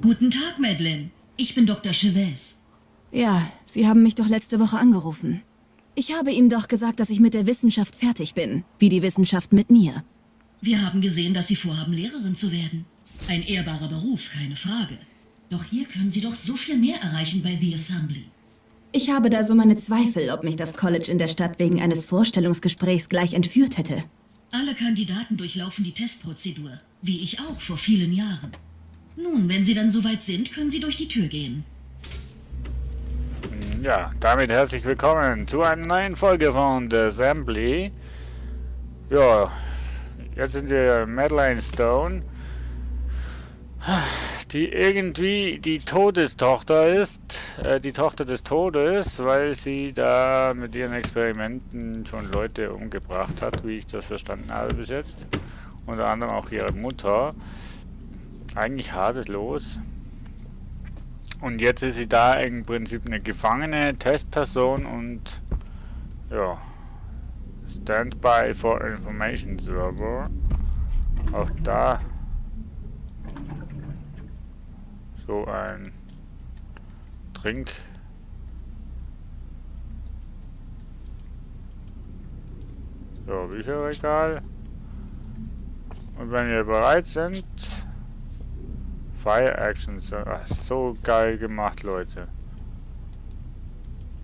Guten Tag, Madeleine. Ich bin Dr. Chavez. Ja, Sie haben mich doch letzte Woche angerufen. Ich habe Ihnen doch gesagt, dass ich mit der Wissenschaft fertig bin, wie die Wissenschaft mit mir. Wir haben gesehen, dass Sie vorhaben, Lehrerin zu werden. Ein ehrbarer Beruf, keine Frage. Doch hier können Sie doch so viel mehr erreichen bei The Assembly. Ich habe da so meine Zweifel, ob mich das College in der Stadt wegen eines Vorstellungsgesprächs gleich entführt hätte. Alle Kandidaten durchlaufen die Testprozedur, wie ich auch vor vielen Jahren. Nun, wenn Sie dann soweit sind, können Sie durch die Tür gehen. Ja, damit herzlich willkommen zu einer neuen Folge von The Assembly. Ja, jetzt sind wir Madeleine Stone, die irgendwie die Todestochter ist, die Tochter des Todes, weil sie da mit ihren Experimenten schon Leute umgebracht hat, wie ich das verstanden habe bis jetzt. Unter anderem auch ihre Mutter. Eigentlich hartes Los. Und jetzt ist sie da im Prinzip eine gefangene Testperson und ja, Standby for Information Server. Auch da so ein Trink. So, Bücherregal. Und wenn ihr bereit sind, Fire Actions. Ach, so geil gemacht, Leute.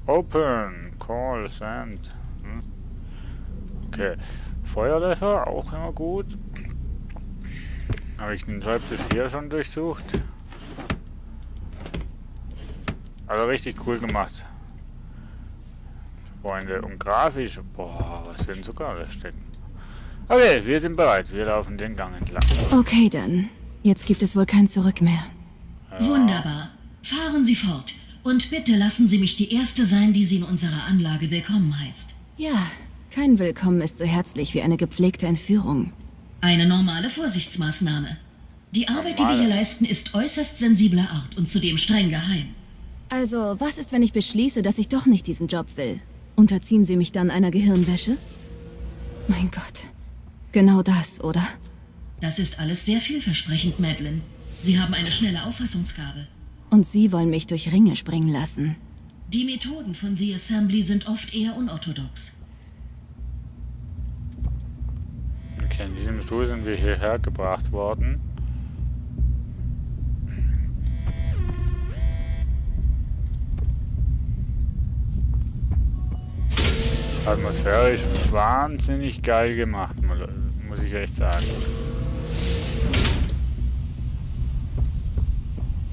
Open. Call. Send. Okay. Feuerlöscher. Auch immer gut. Habe ich den Schreibtisch hier schon durchsucht. Also richtig cool gemacht. Freunde. Und grafisch. Boah, was für ein Zucker da stecken. Okay, wir sind bereit. Wir laufen den Gang entlang. Okay, dann. Jetzt gibt es wohl kein Zurück mehr. Ja. Wunderbar. Fahren Sie fort. Und bitte lassen Sie mich die Erste sein, die Sie in unserer Anlage willkommen heißt. Ja, kein Willkommen ist so herzlich wie eine gepflegte Entführung. Eine normale Vorsichtsmaßnahme. Die Arbeit, die wir hier leisten, ist äußerst sensibler Art und zudem streng geheim. Also, was ist, wenn ich beschließe, dass ich doch nicht diesen Job will? Unterziehen Sie mich dann einer Gehirnwäsche? Mein Gott. Genau das, oder? Das ist alles sehr vielversprechend, Madeleine. Sie haben eine schnelle Auffassungsgabe. Und Sie wollen mich durch Ringe springen lassen. Die Methoden von The Assembly sind oft eher unorthodox. Okay, in diesem Stuhl sind wir hierher gebracht worden. Atmosphärisch wahnsinnig geil gemacht, muss ich echt sagen.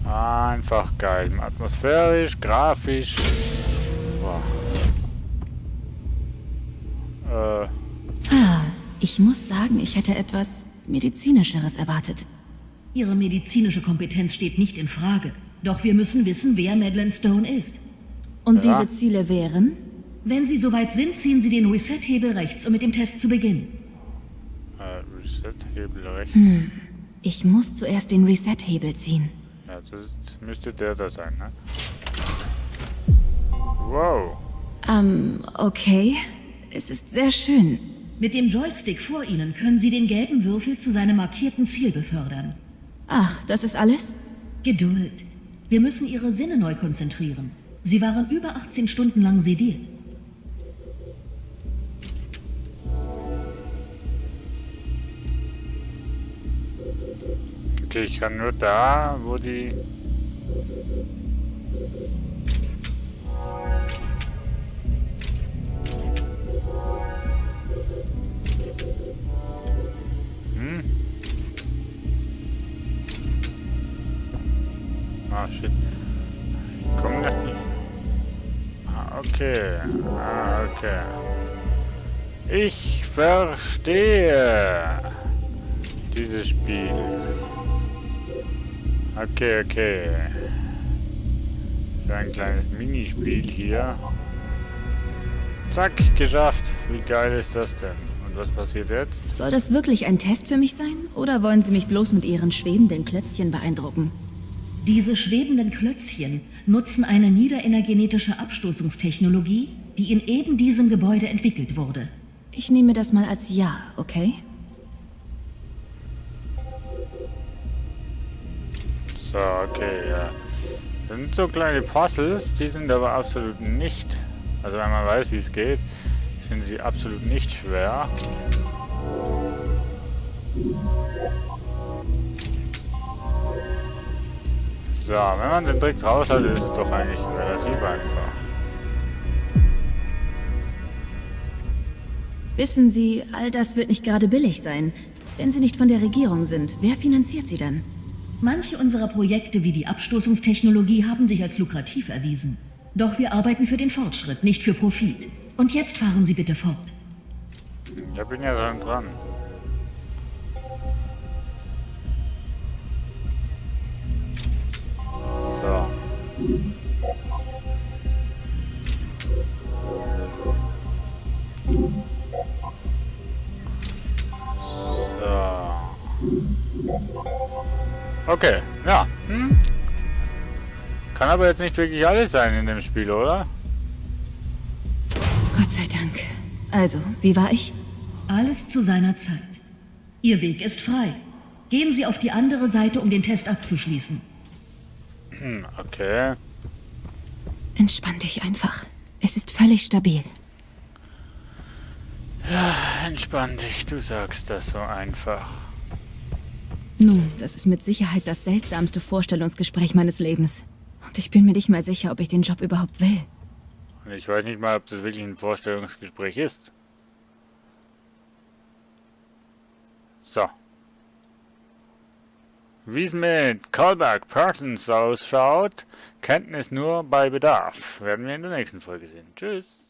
Einfach geil. Atmosphärisch, grafisch. Boah. Ich muss sagen, ich hätte etwas Medizinischeres erwartet. Ihre medizinische Kompetenz steht nicht in Frage. Doch wir müssen wissen, wer Madeleine Stone ist. Und Ja. diese Ziele wären? Wenn Sie soweit sind, ziehen Sie den Reset-Hebel rechts, um mit dem Test zu beginnen. Reset-Hebel rechts. Ich muss zuerst den Reset-Hebel ziehen. Ja, das müsste der da sein, ne? Wow. Okay. Es ist sehr schön. Mit dem Joystick vor Ihnen können Sie den gelben Würfel zu seinem markierten Ziel befördern. Ach, das ist alles? Geduld. Wir müssen Ihre Sinne neu konzentrieren. Sie waren über 18 Stunden lang sediert. Okay, ich kann nur da, wo die... Ah, shit. Ich komme das nicht. Ah, okay. Ah, okay. Ich verstehe dieses Spiel. Okay. So ein kleines Minispiel hier. Zack, geschafft. Wie geil ist das denn? Und was passiert jetzt? Soll das wirklich ein Test für mich sein? Oder wollen Sie mich bloß mit Ihren schwebenden Klötzchen beeindrucken? Diese schwebenden Klötzchen nutzen eine niederenergenetische Abstoßungstechnologie, die in eben diesem Gebäude entwickelt wurde. Ich nehme das mal als Ja, okay? So, okay, ja. Das sind so kleine Puzzles, die sind aber absolut nicht, also wenn man weiß, wie es geht, sind sie absolut nicht schwer. So, wenn man den Trick raus hat, ist es doch eigentlich relativ einfach. Wissen Sie, all das wird nicht gerade billig sein. Wenn Sie nicht von der Regierung sind, wer finanziert Sie dann? Manche unserer Projekte wie die Abstoßungstechnologie haben sich als lukrativ erwiesen. Doch wir arbeiten für den Fortschritt, nicht für Profit. Und jetzt fahren Sie bitte fort. Da bin ja dann dran. So. Okay, ja. Kann aber jetzt nicht wirklich alles sein in dem Spiel, oder? Gott sei Dank. Also, wie war ich? Alles zu seiner Zeit. Ihr Weg ist frei. Gehen Sie auf die andere Seite, um den Test abzuschließen. Okay. Entspann dich einfach. Es ist völlig stabil. Ja, entspann dich, du sagst das so einfach. Nun, das ist mit Sicherheit das seltsamste Vorstellungsgespräch meines Lebens. Und ich bin mir nicht mal sicher, ob ich den Job überhaupt will. Und ich weiß nicht mal, ob das wirklich ein Vorstellungsgespräch ist. So. Wie es mit Callback Persons ausschaut, Kenntnis nur bei Bedarf. Werden wir in der nächsten Folge sehen. Tschüss.